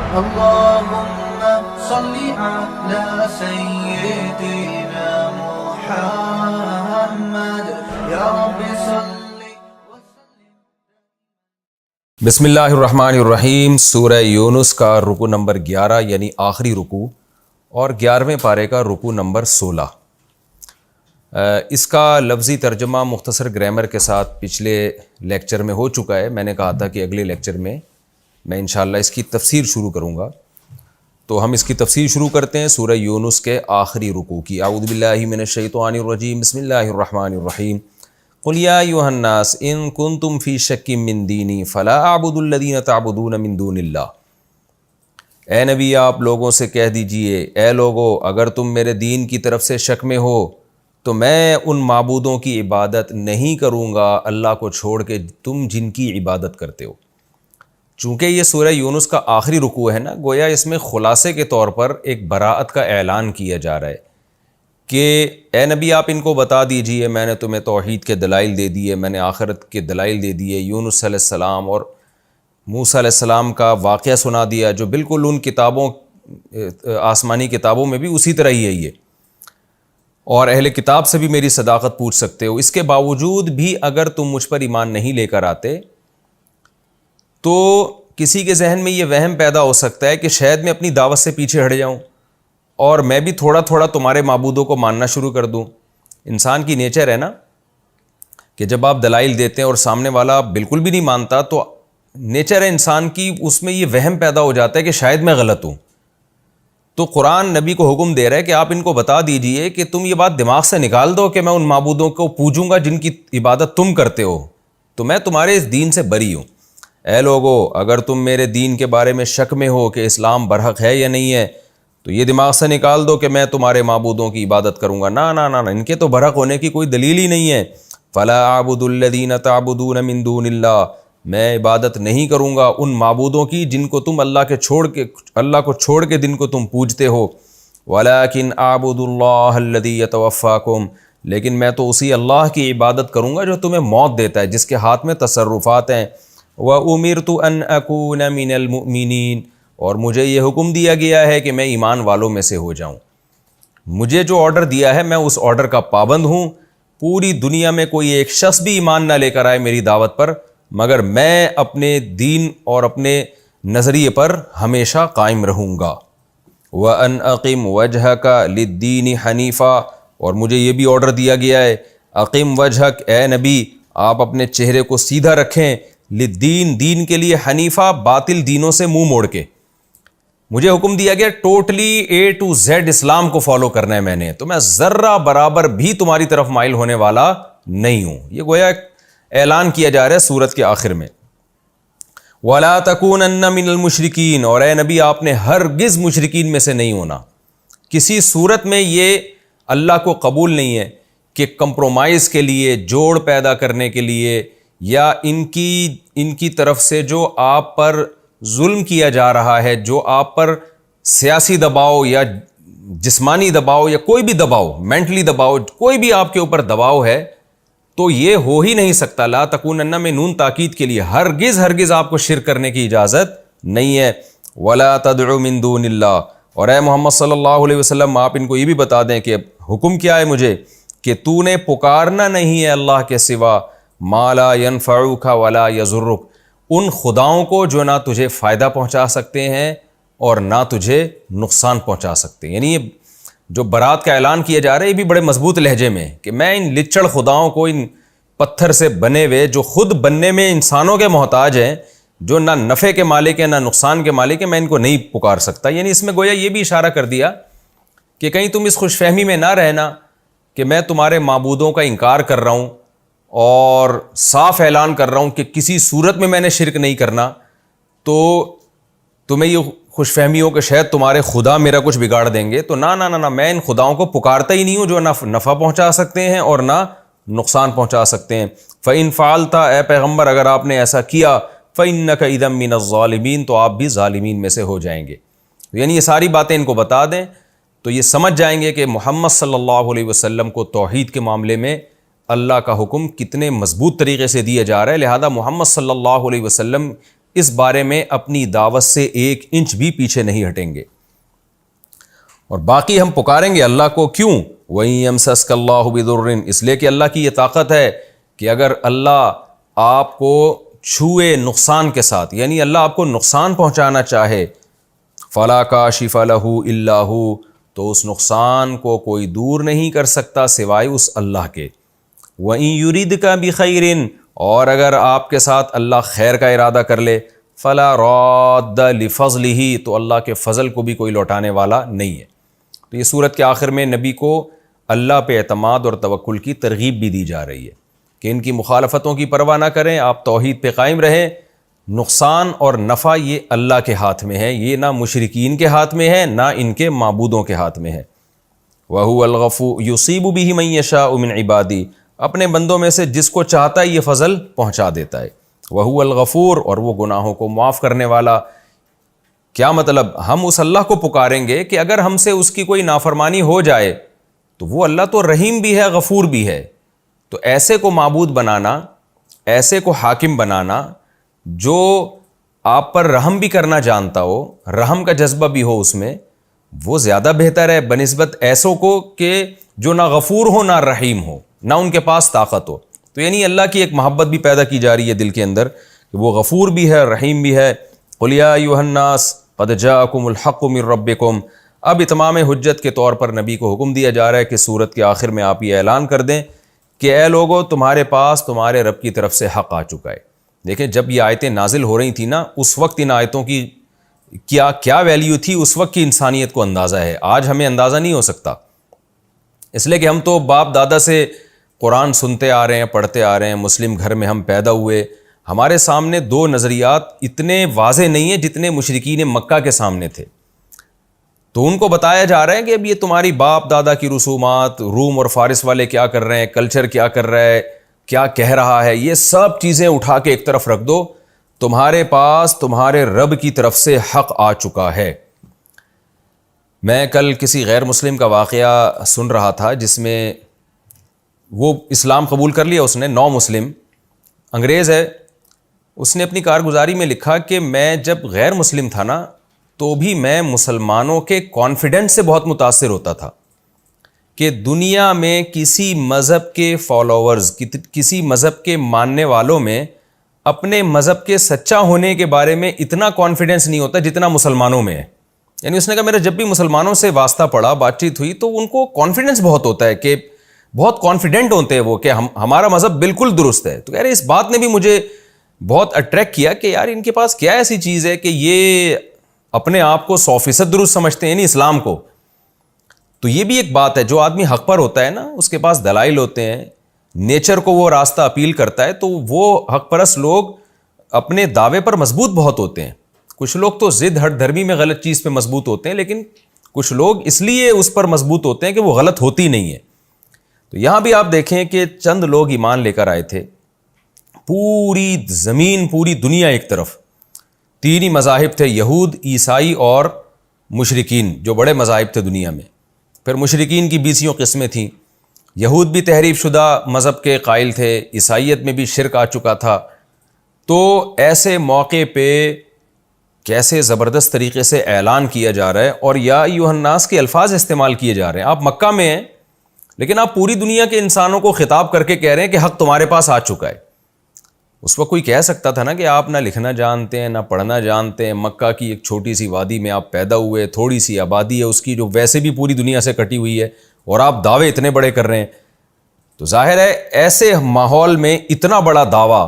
اللهم صل على سيدنا محمد یا رب صل وسلم. بسم اللہ الرحمن الرحیم. سورہ یونس کا رکوع نمبر 11 یعنی آخری رکوع اور 11ویں پارے کا رکوع نمبر 16. اس کا لفظی ترجمہ مختصر گرامر کے ساتھ پچھلے لیکچر میں ہو چکا ہے. میں نے کہا تھا کہ اگلے لیکچر میں انشاءاللہ اس کی تفسیر شروع کروں گا. تو ہم اس کی تفسیر شروع کرتے ہیں سورہ یونس کے آخری رکوع کی. اعوذ باللہ من الشیطان الرجیم. بسم اللہ الرحمن الرحیم. قل یا ایھا الناس ان کنتم فی شک من دینی فلا اعبد الذین تعبدون من دون اللہ. اے نبی آپ لوگوں سے کہہ دیجئے، اے لوگو اگر تم میرے دین کی طرف سے شک میں ہو تو میں ان معبودوں کی عبادت نہیں کروں گا اللہ کو چھوڑ کے تم جن کی عبادت کرتے ہو. چونکہ یہ سورہ یونس کا آخری رکوع ہے نا، گویا اس میں خلاصے کے طور پر ایک براءت کا اعلان کیا جا رہا ہے کہ اے نبی آپ ان کو بتا دیجئے میں نے تمہیں توحید کے دلائل دے دیے، میں نے آخرت کے دلائل دے دیے، یونس علیہ السلام اور موسیٰ علیہ السلام کا واقعہ سنا دیا جو بالکل ان کتابوں آسمانی کتابوں میں بھی اسی طرح ہی ہے یہ، اور اہل کتاب سے بھی میری صداقت پوچھ سکتے ہو. اس کے باوجود بھی اگر تم مجھ پر ایمان نہیں لے کر آتے تو کسی کے ذہن میں یہ وہم پیدا ہو سکتا ہے کہ شاید میں اپنی دعوت سے پیچھے ہٹ جاؤں اور میں بھی تھوڑا تھوڑا تمہارے معبودوں کو ماننا شروع کر دوں. انسان کی نیچر ہے نا کہ جب آپ دلائل دیتے ہیں اور سامنے والا بالکل بھی نہیں مانتا تو نیچر ہے انسان کی، اس میں یہ وہم پیدا ہو جاتا ہے کہ شاید میں غلط ہوں. تو قرآن نبی کو حکم دے رہا ہے کہ آپ ان کو بتا دیجئے کہ تم یہ بات دماغ سے نکال دو کہ میں ان معبودوں کو پوجوں گا جن کی عبادت تم کرتے ہو، تو میں تمہارے اس دین سے بری ہوں. اے لوگو اگر تم میرے دین کے بارے میں شک میں ہو کہ اسلام برحق ہے یا نہیں ہے تو یہ دماغ سے نکال دو کہ میں تمہارے معبودوں کی عبادت کروں گا. نا نا نا ان کے تو برحق ہونے کی کوئی دلیل ہی نہیں ہے. فلا اعبد الذین تعبدون من دون اللہ، میں عبادت نہیں کروں گا ان معبودوں کی جن کو تم اللہ کو چھوڑ کے جن کو تم پوجتے ہو. ولکن اعبد اللہ الذی یتوفاکم، لیکن میں تو اسی اللہ کی عبادت کروں گا جو تمہیں موت دیتا ہے، جس کے ہاتھ میں تصرفات ہیں. وَأُمِرْتُ أَنْ أَكُونَ مِنَ الْمُؤْمِنِينَ، اور مجھے یہ حکم دیا گیا ہے کہ میں ایمان والوں میں سے ہو جاؤں. مجھے جو آرڈر دیا ہے میں اس آرڈر کا پابند ہوں. پوری دنیا میں کوئی ایک شخص بھی ایمان نہ لے کر آئے میری دعوت پر مگر میں اپنے دین اور اپنے نظریے پر ہمیشہ قائم رہوں گا. وَأَنْ أَقِمْ وَجْهَكَ لِلدِّينِ حَنِيفًا، اور مجھے یہ بھی آرڈر دیا گیا ہے اقم وجہک، اے نبی آپ اپنے چہرے کو سیدھا رکھیں، للدین دین کے لیے، حنیفہ باطل دینوں سے منہ موڑ کے. مجھے حکم دیا گیا ٹوٹلی A to Z اسلام کو فالو کرنا ہے میں نے، تو میں ذرہ برابر بھی تمہاری طرف مائل ہونے والا نہیں ہوں. یہ گویا اعلان کیا جا رہا ہے سورت کے آخر میں. وَلَا تَكُونَنَّ مِنَ الْمُشْرِكِينَ، اور اے نبی آپ نے ہرگز مشرکین میں سے نہیں ہونا. کسی صورت میں یہ اللہ کو قبول نہیں ہے کہ کمپرومائز کے لیے، جوڑ پیدا کرنے کے لیے، یا ان کی طرف سے جو آپ پر ظلم کیا جا رہا ہے، جو آپ پر سیاسی دباؤ یا جسمانی دباؤ یا کوئی بھی دباؤ، مینٹلی دباؤ، کوئی بھی آپ کے اوپر دباؤ ہے تو یہ ہو ہی نہیں سکتا. لا تکونن میں نون تاکید کے لیے، ہرگز آپ کو شرک کرنے کی اجازت نہیں ہے. ولا تدع من دون اللہ، اور اے محمد صلی اللہ علیہ وسلم آپ ان کو یہ بھی بتا دیں کہ حکم کیا ہے مجھے کہ تو نے پکارنا نہیں ہے اللہ کے سوا ما لا ينفعک ولا یضرک، ان خداؤں کو جو نہ تجھے فائدہ پہنچا سکتے ہیں اور نہ تجھے نقصان پہنچا سکتے ہیں. یعنی یہ جو برات کا اعلان کیا جا رہا ہے یہ بھی بڑے مضبوط لہجے میں کہ میں ان لچڑ خداؤں کو، ان پتھر سے بنے ہوئے جو خود بننے میں انسانوں کے محتاج ہیں، جو نہ نفع کے مالک ہیں نہ نقصان کے مالک ہیں، میں ان کو نہیں پکار سکتا. یعنی اس میں گویا یہ بھی اشارہ کر دیا کہ کہیں تم اس خوش فہمی میں نہ رہنا کہ میں تمہارے معبودوں کا انکار کر رہا ہوں اور صاف اعلان کر رہا ہوں کہ کسی صورت میں میں نے شرک نہیں کرنا، تو تمہیں یہ خوش فہمی ہو کہ شاید تمہارے خدا میرا کچھ بگاڑ دیں گے. تو نہ میں ان خداؤں کو پکارتا ہی نہیں ہوں جو نہ نفع پہنچا سکتے ہیں اور نہ نقصان پہنچا سکتے ہیں. فَإِن فَعَلْتَ، اے پیغمبر اگر آپ نے ایسا کیا، فَإِنَّكَ إِذًا مِّنَ الظَّالِمِينَ، تو آپ بھی ظالمین میں سے ہو جائیں گے. یعنی یہ ساری باتیں ان کو بتا دیں تو یہ سمجھ جائیں گے کہ محمد صلی اللہ علیہ وسلم کو توحید کے معاملے میں اللہ کا حکم کتنے مضبوط طریقے سے دیا جا رہا ہے. لہذا محمد صلی اللہ علیہ وسلم اس بارے میں اپنی دعوت سے 1 انچ بھی پیچھے نہیں ہٹیں گے، اور باقی ہم پکاریں گے اللہ کو. کیوں؟ وَإِن يَمْسَسْكَ اللَّهُ بِضُرٍّ، اس لیے کہ اللہ کی یہ طاقت ہے کہ اگر اللہ آپ کو چھوئے نقصان کے ساتھ، یعنی اللہ آپ کو نقصان پہنچانا چاہے، فَلَا كَاشِفَ لَهُ إِلَّا هُوَ، تو اس نقصان کو کوئی دور نہیں کر سکتا سوائے اس اللہ کے. وَإِن يُرِدْكَ بِخَيْرٍ، اور اگر آپ کے ساتھ اللہ خیر کا ارادہ کر لے، فَلَا رَادَّ لِفَضْلِهِ، تو اللہ کے فضل کو بھی کوئی لوٹانے والا نہیں ہے. تو یہ صورت کے آخر میں نبی کو اللہ پہ اعتماد اور توکل کی ترغیب بھی دی جا رہی ہے کہ ان کی مخالفتوں کی پرواہ نہ کریں، آپ توحید پہ قائم رہیں. نقصان اور نفع یہ اللہ کے ہاتھ میں ہے، یہ نہ مشرکین کے ہاتھ میں ہے نہ ان کے معبودوں کے ہاتھ میں ہے. وَهُوَ الْغَفُورُ يُصِيبُ بِهِ مَن يَشَاءُ مِنْ عِبَادِهِ، اپنے بندوں میں سے جس کو چاہتا ہے یہ فضل پہنچا دیتا ہے. وَهُوَ الْغَفُورُ، اور وہ گناہوں کو معاف کرنے والا. کیا مطلب؟ ہم اس اللہ کو پکاریں گے کہ اگر ہم سے اس کی کوئی نافرمانی ہو جائے تو وہ اللہ تو رحیم بھی ہے، غفور بھی ہے. تو ایسے کو معبود بنانا، ایسے کو حاکم بنانا جو آپ پر رحم بھی کرنا جانتا ہو، رحم کا جذبہ بھی ہو اس میں، وہ زیادہ بہتر ہے بنسبت ایسوں کو کہ جو نہ غفور ہو نہ رحیم ہو، نہ ان کے پاس طاقت ہو. تو یعنی اللہ کی ایک محبت بھی پیدا کی جا رہی ہے دل کے اندر کہ وہ غفور بھی ہے، رحیم بھی ہے. قُلْ يَا أَيُّهَا النَّاسُ قَدْ جَاءَكُمُ الْحَقُّ مِنْ رَبِّكُمْ. اب اتمام حجت کے طور پر نبی کو حکم دیا جا رہا ہے کہ سورت کے آخر میں آپ یہ اعلان کر دیں کہ اے لوگو، تمہارے پاس تمہارے رب کی طرف سے حق آ چکا ہے. دیکھیں جب یہ آیتیں نازل ہو رہی تھیں نا، اس وقت ان آیتوں کی کیا ویلیو تھی، اس وقت کی انسانیت کو اندازہ ہے. آج ہمیں اندازہ نہیں ہو سکتا، اس لیے کہ ہم تو باپ دادا سے قرآن سنتے آ رہے ہیں، پڑھتے آ رہے ہیں، مسلم گھر میں ہم پیدا ہوئے. ہمارے سامنے 2 نظریات اتنے واضح نہیں ہیں جتنے مشرکین مکہ کے سامنے تھے. تو ان کو بتایا جا رہا ہے کہ اب یہ تمہاری باپ دادا کی رسومات، روم اور فارس والے کیا کر رہے ہیں، کلچر کیا کر رہا ہے، کیا کہہ رہا ہے، یہ سب چیزیں اٹھا کے ایک طرف رکھ دو. تمہارے پاس تمہارے رب کی طرف سے حق آ چکا ہے. میں کل کسی غیر مسلم کا واقعہ سن رہا تھا جس میں وہ اسلام قبول کر لیا، اس نے نو مسلم، انگریز ہے. اس نے اپنی کارگزاری میں لکھا کہ میں جب غیر مسلم تھا نا تو بھی میں مسلمانوں کے کانفیڈنس سے بہت متاثر ہوتا تھا کہ دنیا میں کسی مذہب کے فالوورز، کسی مذہب کے ماننے والوں میں اپنے مذہب کے سچا ہونے کے بارے میں اتنا کانفیڈنس نہیں ہوتا جتنا مسلمانوں میں ہے. یعنی اس نے کہا میرا جب بھی مسلمانوں سے واسطہ پڑا، بات چیت ہوئی، تو ان کو کانفیڈنس بہت ہوتا ہے کہ بہت کانفیڈنٹ ہوتے ہیں وہ کہ ہمارا مذہب بالکل درست ہے. تو کہہ رہے اس بات نے بھی مجھے بہت اٹریکٹ کیا کہ یار ان کے پاس کیا ایسی چیز ہے کہ یہ اپنے آپ کو 100% درست سمجھتے ہیں، نہیں اسلام کو. تو یہ بھی ایک بات ہے، جو آدمی حق پر ہوتا ہے نا، اس کے پاس دلائل ہوتے ہیں، نیچر کو وہ راستہ اپیل کرتا ہے، تو وہ حق پرست لوگ اپنے دعوے پر مضبوط بہت ہوتے ہیں. کچھ لوگ تو ضد ہٹ دھرمی میں غلط چیز پہ مضبوط ہوتے ہیں، لیکن کچھ لوگ اس لیے اس پر مضبوط ہوتے ہیں کہ وہ غلط ہوتی نہیں ہے. تو یہاں بھی آپ دیکھیں کہ چند لوگ ایمان لے کر آئے تھے، پوری زمین، پوری دنیا ایک طرف، 3 ہی مذاہب تھے، یہود، عیسائی اور مشرکین، جو بڑے مذاہب تھے دنیا میں. پھر مشرکین کی 20 قسمیں تھیں. یہود بھی تحریف شدہ مذہب کے قائل تھے، عیسائیت میں بھی شرک آ چکا تھا. تو ایسے موقع پہ کیسے زبردست طریقے سے اعلان کیا جا رہا ہے اور یا ایھا الناس کے الفاظ استعمال کیے جا رہے ہیں. آپ مکہ میں ہیں لیکن آپ پوری دنیا کے انسانوں کو خطاب کر کے کہہ رہے ہیں کہ حق تمہارے پاس آ چکا ہے. اس وقت کوئی کہہ سکتا تھا نا کہ آپ نہ لکھنا جانتے ہیں نہ پڑھنا جانتے ہیں، مکہ کی ایک چھوٹی سی وادی میں آپ پیدا ہوئے، تھوڑی سی آبادی ہے اس کی جو ویسے بھی پوری دنیا سے کٹی ہوئی ہے، اور آپ دعوے اتنے بڑے کر رہے ہیں. تو ظاہر ہے ایسے ماحول میں اتنا بڑا دعویٰ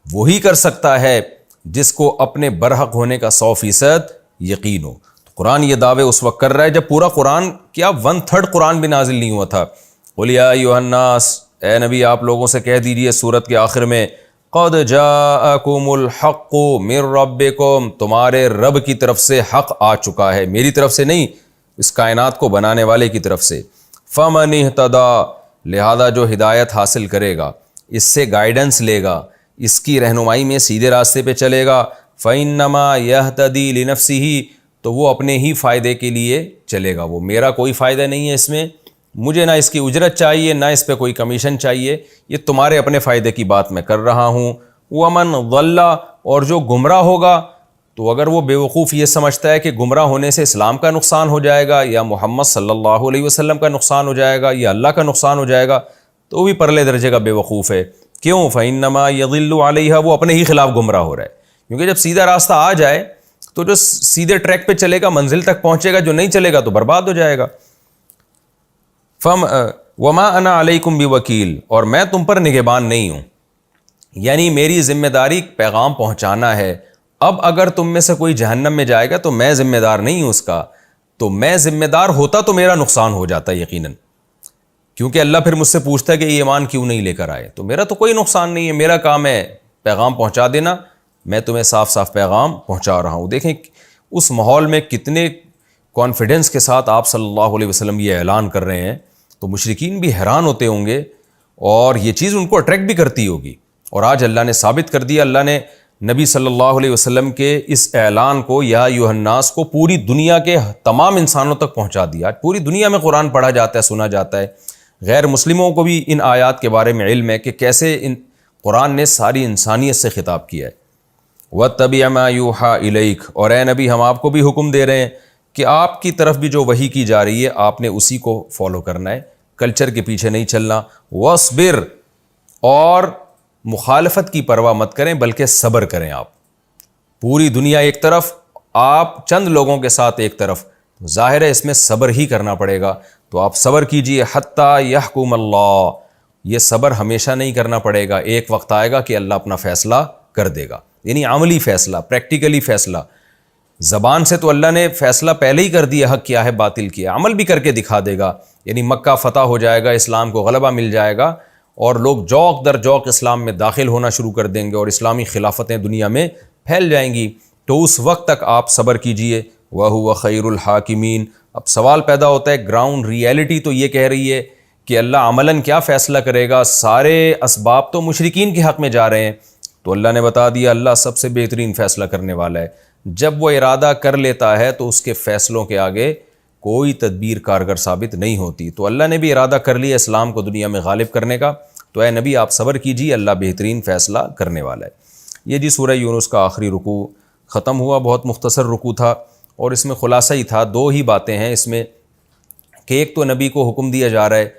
وہی کر سکتا ہے جس کو اپنے برحق ہونے کا 100% یقین ہو. تو قرآن یہ دعوے اس وقت کر رہا ہے جب پورا قرآن، کیا 1/3 قرآن بھی نازل نہیں ہوا تھا. قُلْ يَا أَيُّهَا النَّاسُ، اے نبی آپ لوگوں سے کہہ دیجیے سورت کے آخر میں، قَدْ جَاءَكُمُ الْحَقُّ مِنْ رَبِّكُمْ، تمہارے رب کی طرف سے حق آ چکا ہے، میری طرف سے نہیں، اس کائنات کو بنانے والے کی طرف سے. فَمَنِ اهْتَدَىٰ، لہذا جو ہدایت حاصل کرے گا، اس سے گائیڈنس لے گا، اس کی رہنمائی میں سیدھے راستے پہ چلے گا، فَإِنَّمَا يَهْتَدِي لِنَفْسِهِ، تو وہ اپنے ہی فائدے کے لیے چلے گا. وہ میرا کوئی فائدہ نہیں ہے اس میں، مجھے نہ اس کی اجرت چاہیے نہ اس پہ کوئی کمیشن چاہیے، یہ تمہارے اپنے فائدے کی بات میں کر رہا ہوں. وَمَنْ ضَلَّ، اور جو گمراہ ہوگا تو اگر وہ بیوقوف یہ سمجھتا ہے کہ گمراہ ہونے سے اسلام کا نقصان ہو جائے گا یا محمد صلی اللہ علیہ وسلم کا نقصان ہو جائے گا یا اللہ کا نقصان ہو جائے گا تو وہ بھی پرلے درجے کا بیوقوف ہے. کیوں؟ فَإِنَّمَا يَضِلُّ عَلَيْهَا، وہ اپنے ہی خلاف گمراہ ہو رہا ہے. کیونکہ جب سیدھا راستہ آ جائے تو جو سیدھے ٹریک پہ چلے گا منزل تک پہنچے گا، جو نہیں چلے گا تو برباد ہو جائے گا. وَمَا أَنَا عَلَيْكُمْ بِوَكِيلٍ، اور میں تم پر نگہبان نہیں ہوں، یعنی میری ذمہ داری پیغام پہنچانا ہے. اب اگر تم میں سے کوئی جہنم میں جائے گا تو میں ذمہ دار نہیں ہوں اس کا، تو میں ذمہ دار ہوتا تو میرا نقصان ہو جاتا یقیناً، کیونکہ اللہ پھر مجھ سے پوچھتا ہے کہ یہ ایمان کیوں نہیں لے کر آئے. تو میرا تو کوئی نقصان نہیں ہے، میرا کام ہے پیغام پہنچا دینا، میں تمہیں صاف صاف پیغام پہنچا رہا ہوں. دیکھیں اس ماحول میں کتنے کانفیڈنس کے ساتھ آپ صلی اللہ علیہ وسلم یہ اعلان کر رہے ہیں، تو مشرکین بھی حیران ہوتے ہوں گے اور یہ چیز ان کو اٹریکٹ بھی کرتی ہوگی. اور آج اللہ نے ثابت کر دیا، اللہ نے نبی صلی اللہ علیہ وسلم کے اس اعلان کو، یا ایھا الناس کو، پوری دنیا کے تمام انسانوں تک پہنچا دیا. پوری دنیا میں قرآن پڑھا جاتا ہے، سنا جاتا ہے. غیر مسلموں کو بھی ان آیات کے بارے میں علم ہے کہ کیسے قرآن نے ساری انسانیت سے خطاب کیا ہے. وَاتَّبِعْ مَا يُوحَىٰ إِلَيْكَ، اور اے نبی ہم آپ کو بھی حکم دے رہے ہیں کہ آپ کی طرف بھی جو وحی کی جا رہی ہے آپ نے اسی کو فالو کرنا ہے، کلچر کے پیچھے نہیں چلنا. وَاصْبِرْ، اور مخالفت کی پرواہ مت کریں بلکہ صبر کریں. آپ پوری دنیا ایک طرف، آپ چند لوگوں کے ساتھ ایک طرف، ظاہر ہے اس میں صبر ہی کرنا پڑے گا. تو آپ صبر کیجئے حتیٰ یحکم اللہ. یہ صبر ہمیشہ نہیں کرنا پڑے گا، ایک وقت آئے گا کہ اللہ اپنا فیصلہ کر دے گا، یعنی عملی فیصلہ، پریکٹیکلی فیصلہ. زبان سے تو اللہ نے فیصلہ پہلے ہی کر دیا، حق کیا ہے باطل کیا ہے، عمل بھی کر کے دکھا دے گا. یعنی مکہ فتح ہو جائے گا، اسلام کو غلبہ مل جائے گا اور لوگ جوق در جوق اسلام میں داخل ہونا شروع کر دیں گے اور اسلامی خلافتیں دنیا میں پھیل جائیں گی. تو اس وقت تک آپ صبر کیجئے. وَهُوَ خَيْرُ الْحَاكِمِينَ. اب سوال پیدا ہوتا ہے، گراؤنڈ ریئلٹی تو یہ کہہ رہی ہے کہ اللہ عملاً کیا فیصلہ کرے گا؟ سارے اسباب تو مشرکین کے حق میں جا رہے ہیں. تو اللہ نے بتا دیا اللہ سب سے بہترین فیصلہ کرنے والا ہے. جب وہ ارادہ کر لیتا ہے تو اس کے فیصلوں کے آگے کوئی تدبیر کارگر ثابت نہیں ہوتی. تو اللہ نے بھی ارادہ کر لیا اسلام کو دنیا میں غالب کرنے کا. تو اے نبی آپ صبر کیجیے، اللہ بہترین فیصلہ کرنے والا ہے. یہ جی سورہ یونس کا آخری رکوع ختم ہوا. بہت مختصر رکوع تھا اور اس میں خلاصہ ہی تھا. دو ہی باتیں ہیں اس میں کہ ایک تو نبی کو حکم دیا جا رہا ہے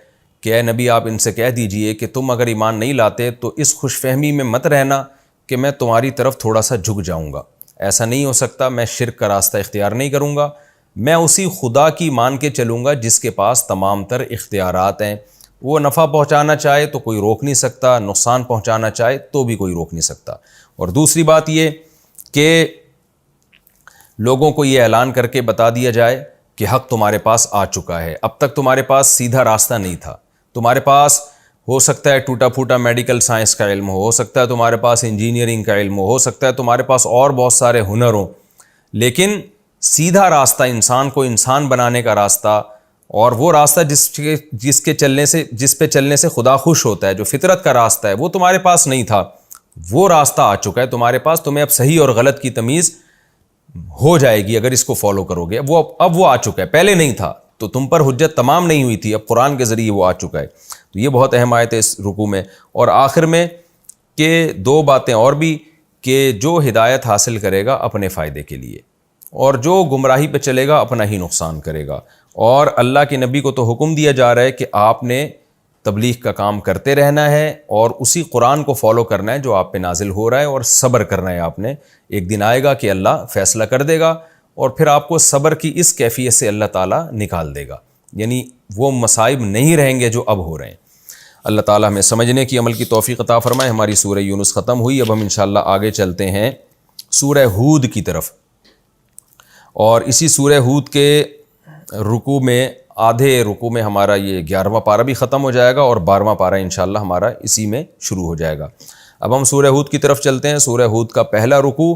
کہ اے نبی آپ ان سے کہہ دیجئے کہ تم اگر ایمان نہیں لاتے تو اس خوش فہمی میں مت رہنا کہ میں تمہاری طرف تھوڑا سا جھک جاؤں گا. ایسا نہیں ہو سکتا، میں شرک کا راستہ اختیار نہیں کروں گا. میں اسی خدا کی مان کے چلوں گا جس کے پاس تمام تر اختیارات ہیں. وہ نفع پہنچانا چاہے تو کوئی روک نہیں سکتا، نقصان پہنچانا چاہے تو بھی کوئی روک نہیں سکتا. اور دوسری بات یہ کہ لوگوں کو یہ اعلان کر کے بتا دیا جائے کہ حق تمہارے پاس آ چکا ہے. اب تک تمہارے پاس سیدھا راستہ نہیں تھا. تمہارے پاس ہو سکتا ہے ٹوٹا پھوٹا میڈیکل سائنس کا علم ہو سکتا ہے تمہارے پاس انجینئرنگ کا علم ہو سکتا ہے تمہارے پاس اور بہت سارے ہنر ہوں، لیکن سیدھا راستہ انسان کو انسان بنانے کا راستہ، اور وہ راستہ جس پہ چلنے سے خدا خوش ہوتا ہے، جو فطرت کا راستہ ہے، وہ تمہارے پاس نہیں تھا. وہ راستہ آ چکا ہے تمہارے پاس. تمہیں اب صحیح اور غلط کی تمیز ہو جائے گی اگر اس کو فالو کرو گے. اب وہ آ چکا ہے، پہلے نہیں تھا تو تم پر حجت تمام نہیں ہوئی تھی، اب قرآن کے ذریعے وہ آ چکا ہے. تو یہ بہت اہم آیت ہے اس رکوع میں. اور آخر میں کہ دو باتیں اور بھی، کہ جو ہدایت حاصل کرے گا اپنے فائدے کے لیے اور جو گمراہی پہ چلے گا اپنا ہی نقصان کرے گا. اور اللہ کے نبی کو تو حکم دیا جا رہا ہے کہ آپ نے تبلیغ کا کام کرتے رہنا ہے اور اسی قرآن کو فالو کرنا ہے جو آپ پہ نازل ہو رہا ہے، اور صبر کرنا ہے آپ نے. ایک دن آئے گا کہ اللہ فیصلہ کر دے گا اور پھر آپ کو صبر کی اس کیفیت سے اللہ تعالیٰ نکال دے گا، یعنی وہ مصائب نہیں رہیں گے جو اب ہو رہے ہیں. اللہ تعالیٰ ہمیں سمجھنے کی عمل کی توفیق عطا فرمائے. ہماری سورہ یونس ختم ہوئی، اب ہم انشاءاللہ آگے چلتے ہیں سورہ ہود کی طرف. اور اسی سورہ ہود کے رکوع میں، آدھے رکوع میں ہمارا یہ 11واں پارہ بھی ختم ہو جائے گا اور 12واں پارہ انشاءاللہ ہمارا اسی میں شروع ہو جائے گا. اب ہم سورہ ہود کی طرف چلتے ہیں. سورہ ہود کا پہلا رکوع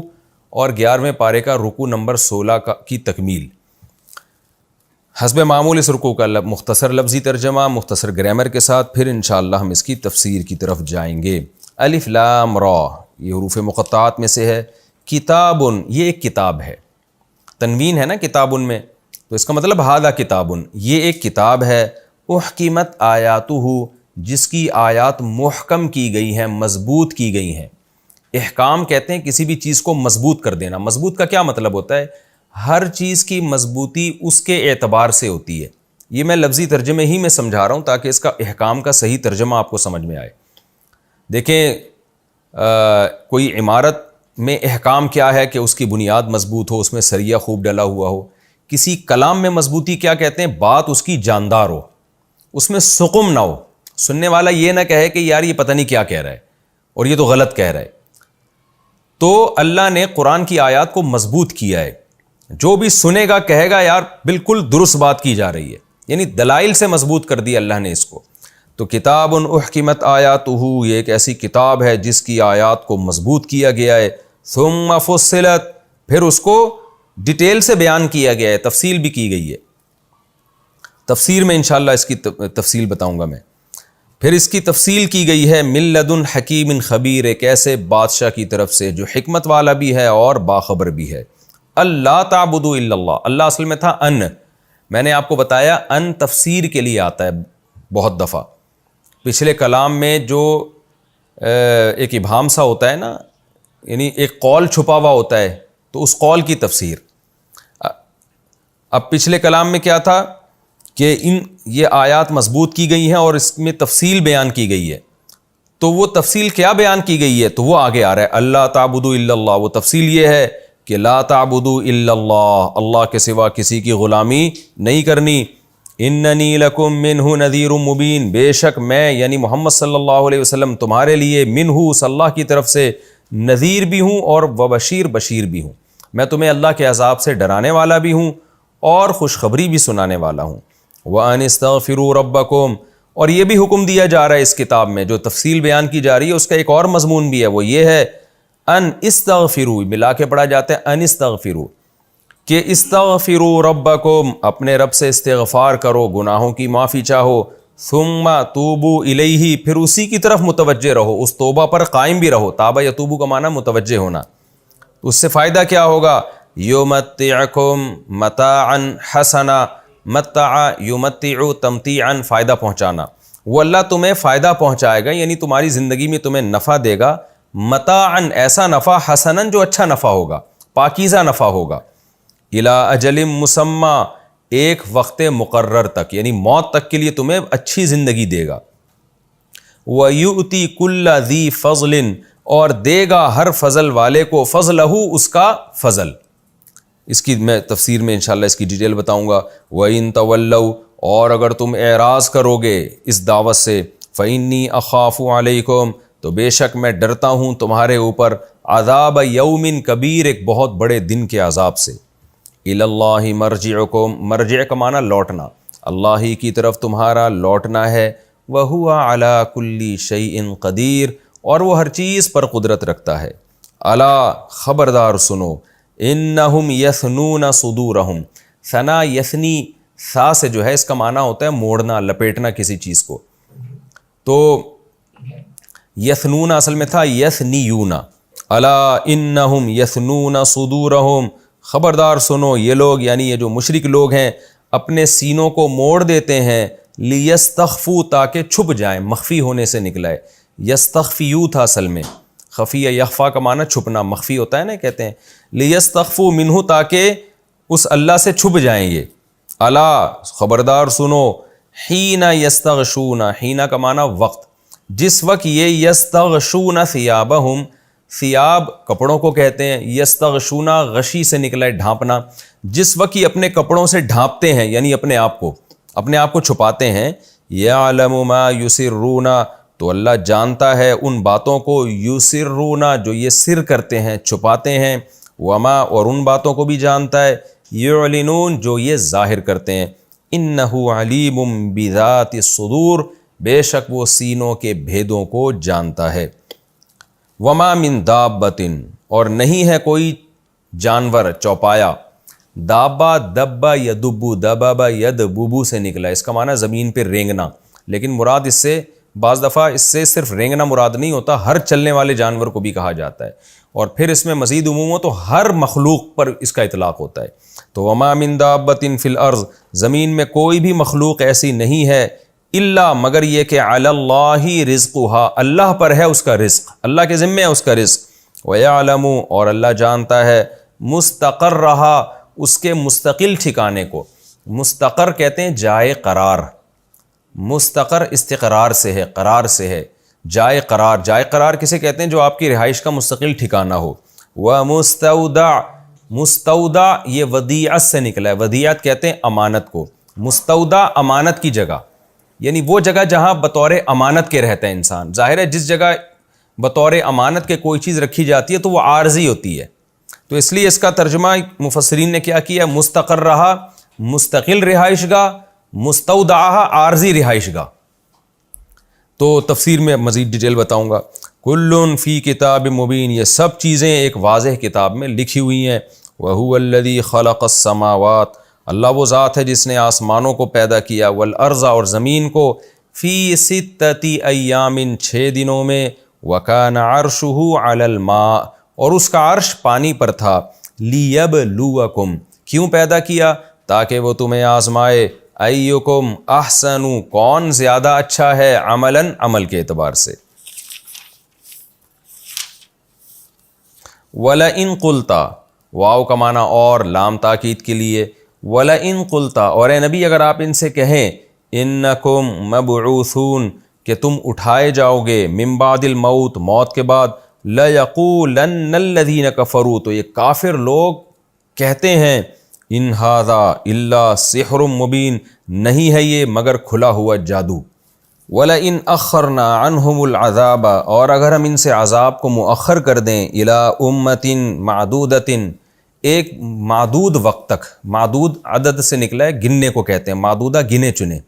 اور 11ویں پارے کا رکوع نمبر 16 کی تکمیل. حسب معمول اس رکوع کا مختصر لفظی ترجمہ مختصر گرامر کے ساتھ، پھر انشاءاللہ ہم اس کی تفسیر کی طرف جائیں گے. الف لام را یہ حروف مقطعات میں سے ہے. کتابن یہ ایک کتاب ہے، تنوین ہے نا کتابن میں، تو اس کا مطلب ھذا کتابن یہ ایک کتاب ہے. احکمت آیاتہ جس کی آیات محکم کی گئی ہیں، مضبوط کی گئی ہیں. احکام کہتے ہیں کسی بھی چیز کو مضبوط کر دینا. مضبوط کا کیا مطلب ہوتا ہے؟ ہر چیز کی مضبوطی اس کے اعتبار سے ہوتی ہے. یہ میں لفظی ترجمے ہی میں سمجھا رہا ہوں تاکہ اس کا احکام کا صحیح ترجمہ آپ کو سمجھ میں آئے. دیکھیں کوئی عمارت میں احکام کیا ہے کہ اس کی بنیاد مضبوط ہو, اس میں سریہ خوب ڈلا ہوا ہو. کسی کلام میں مضبوطی کیا کہتے ہیں؟ بات اس کی جاندار ہو, اس میں سقم نہ ہو, سننے والا یہ نہ کہے کہ یار یہ پتہ نہیں کیا کہہ رہا ہے اور یہ تو غلط کہہ رہا ہے. تو اللہ نے قرآن کی آیات کو مضبوط کیا ہے. جو بھی سنے گا کہے گا یار بالکل درست بات کی جا رہی ہے, یعنی دلائل سے مضبوط کر دیا اللہ نے اس کو. تو کتاب احکمت آیاتہ, یہ ایک ایسی کتاب ہے جس کی آیات کو مضبوط کیا گیا ہے. ثم فصلت, پھر اس کو ڈیٹیل سے بیان کیا گیا ہے, تفصیل بھی کی گئی ہے. تفسیر میں انشاءاللہ اس کی تفصیل بتاؤں گا میں. پھر اس کی تفصیل کی گئی ہے من لدن حکیم خبیر, ایک ایسے بادشاہ کی طرف سے جو حکمت والا بھی ہے اور باخبر بھی ہے. اللہ تعبدوا الا اللہ, اللہ اصل میں تھا ان, میں نے آپ کو بتایا ان تفسیر کے لیے آتا ہے بہت دفعہ. پچھلے کلام میں جو ایک ابہام سا ہوتا ہے نا, یعنی ایک قول چھپا ہوا ہوتا ہے, تو اس قول کی تفسیر. اب پچھلے کلام میں کیا تھا کہ یہ آیات مضبوط کی گئی ہیں اور اس میں تفصیل بیان کی گئی ہے. تو وہ تفصیل کیا بیان کی گئی ہے؟ تو وہ آگے آ رہا ہے اللہ تعبدوا الا اللہ. وہ تفصیل یہ ہے کہ لا تعبدوا الا اللہ, اللہ کے سوا کسی کی غلامی نہیں کرنی. اننی لکم منہ نذیر مبین, بے شک میں یعنی محمد صلی اللہ علیہ وسلم تمہارے لیے منہ اس اللہ کی طرف سے نذیر بھی ہوں اور وبشیر بشیر بھی ہوں. میں تمہیں اللہ کے عذاب سے ڈرانے والا بھی ہوں اور خوشخبری بھی سنانے والا ہوں. وَأَنِ اسْتَغْفِرُوا رَبَّكُمْ, اور یہ بھی حکم دیا جا رہا ہے اس کتاب میں جو تفصیل بیان کی جا رہی ہے اس کا ایک اور مضمون بھی ہے, وہ یہ ہے ان استغفروا, ملا کے پڑھا جاتا ہے ان استغفروا, کہ استغفروا ربکم, اپنے رب سے استغفار کرو, گناہوں کی معافی چاہو. ثم توبوا الیہ, پھر اسی کی طرف متوجہ رہو, اس توبہ پر قائم بھی رہو. تابہ یتوبو کا معنی متوجہ ہونا. اس سے فائدہ کیا ہوگا؟ یمتعکم متاعا حسنا, متع یمتع تمتیعا, فائدہ پہنچانا. وہ اللہ تمہیں فائدہ پہنچائے گا, یعنی تمہاری زندگی میں تمہیں نفع دے گا. متاعا, ایسا نفع, حسنا جو اچھا نفع ہوگا, پاکیزہ نفع ہوگا. الی اجل مسمی, ایک وقت مقرر تک, یعنی موت تک کے لیے تمہیں اچھی زندگی دے گا. وَيُؤْتِي كُلَّ ذِي فَضْلٍ, اور دے گا ہر فضل والے کو فضلہ, اس کا فضل. اس کی میں تفسیر میں انشاءاللہ اس کی ڈیٹیل بتاؤں گا. وَإِن تَوَلَّوْا, اور اگر تم اعراض کرو گے اس دعوت سے, فَإِنِّي أَخَافُ عَلَيْكُمْ, تو بے شک میں ڈرتا ہوں تمہارے اوپر, عذاب یوم کبیر, ایک بہت بڑے دن کے عذاب سے. اِلَى اللَّهِ مَرْجِعُكُمْ, مرجع کا معنی لوٹنا, اللہ ہی کی طرف تمہارا لوٹنا ہے. وَهُوَ عَلَى كُلِّ شَيْءٍ قَدِيرٌ, اور وہ ہر چیز پر قدرت رکھتا ہے. الا, خبردار سنو, انہم یثنون صدورہم, ثنا یثنی, سا سے جو ہے اس کا معنی ہوتا ہے موڑنا, لپیٹنا کسی چیز کو. تو یثنون اصل میں تھا یثنیون. الا انہم یثنون صدورہم, خبردار سنو یہ لوگ یعنی یہ جو مشرک لوگ ہیں اپنے سینوں کو موڑ دیتے ہیں. لیستخفوا, تاکہ چھپ جائیں, مخفی ہونے سے نکلا ہے. یستخفیو تھا اصل میں, خفیہ یخفا کا معنی چھپنا, مخفی ہوتا ہے نا, کہتے ہیں لیستخفوا منہ, تاکہ اس اللہ سے چھپ جائیں یہ. الا, خبردار سنو, حین یستغشون, حین کا معنی وقت, جس وقت یہ یستغشون ثیابہم, ثیاب کپڑوں کو کہتے ہیں, یستغشون غشی سے نکلا ہے ڈھانپنا, جس وقت یہ اپنے کپڑوں سے ڈھانپتے ہیں یعنی اپنے آپ کو چھپاتے ہیں. یعلم ما یسرون, تو اللہ جانتا ہے ان باتوں کو, یسرون جو یہ سر کرتے ہیں, چھپاتے ہیں. وما, اور ان باتوں کو بھی جانتا ہے. یعلنون, جو یہ ظاہر کرتے ہیں. انہ علیم بذات الصدور, بے شک وہ سینوں کے بھیدوں کو جانتا ہے. وما من دابۃ, اور نہیں ہے کوئی جانور چوپایا. دابہ دبا یدبو, دبابا یدببو سے نکلا, اس کا معنی زمین پہ رینگنا, لیکن مراد اس سے بعض دفعہ اس سے صرف رینگنا مراد نہیں ہوتا, ہر چلنے والے جانور کو بھی کہا جاتا ہے. اور پھر اس میں مزید عموم ہو تو ہر مخلوق پر اس کا اطلاق ہوتا ہے. تو وما من دابۃ فی الارض, زمین میں کوئی بھی مخلوق ایسی نہیں ہے, الا, مگر یہ کہ علی اللہ رزقها, اللہ پر ہے اس کا رزق, اللہ کے ذمہ ہے اس کا رزق. وَيَعْلَمُ اور اللہ جانتا ہے مستقرہا اس کے مستقل ٹھکانے کو. مستقر کہتے ہیں جائے قرار، مستقر استقرار سے ہے، قرار سے ہے. جائے قرار، جائے قرار کسے کہتے ہیں؟ جو آپ کی رہائش کا مستقل ٹھکانہ ہو. وَمُسْتَوْدَعْ، مستودع یہ ودیعت سے نکلا ہے. ودیعت کہتے ہیں امانت کو. مستودع امانت کی جگہ، یعنی وہ جگہ جہاں بطور امانت کے رہتا ہے انسان. ظاہر ہے جس جگہ بطور امانت کے کوئی چیز رکھی جاتی ہے تو وہ عارضی ہوتی ہے، تو اس لیے اس کا ترجمہ مفسرین نے کیا کیا؟ مستقرہا مستقل رہائش گاہ، مستودعہا عارضی رہائش گاہ. تو تفسیر میں مزید ڈیٹیل بتاؤں گا. کل فی کتاب مبین، یہ سب چیزیں ایک واضح کتاب میں لکھی ہوئی ہیں. وہو الذی خلق السماوات، اللہ وہ ذات ہے جس نے آسمانوں کو پیدا کیا، والارض اور زمین کو، فی ستۃ ایام 6 دنوں میں، وکان عرشہ علی الماء اور اس کا عرش پانی پر تھا. لیبلوکم کیوں پیدا کیا؟ تاکہ وہ تمہیں آزمائے. ایکم احسن کون زیادہ اچھا ہے، عملاً عمل کے اعتبار سے. وَلَئِن قُلْتَ واو کا معنی اور، لام تاکید کے لیے. وَلَئِن قُلْتَ اور اے نبی اگر آپ ان سے کہیں اِنَّكُمْ مَبْعُوثُونَ کہ تم اٹھائے جاؤ گے، من بعد الموت موت کے بعد، لَيَقُولَنَّ الَّذِينَ كَفَرُوا تو یہ کافر لوگ کہتے ہیں ان ھذا الا سحر مبین نہیں ہے یہ مگر کھلا ہوا جادو. وَلَئِنْ أَخَّرْنَا عَنْهُمُ الْعَذَابَ اور اگر ہم ان سے عذاب کو مؤخر کر دیں، إِلَىٰ أُمَّةٍ مَعْدُودَةٍ ایک معدود وقت تک. معدود عدد سے نکلا ہے، گننے کو کہتے ہیں، معدودہ گنے چنے،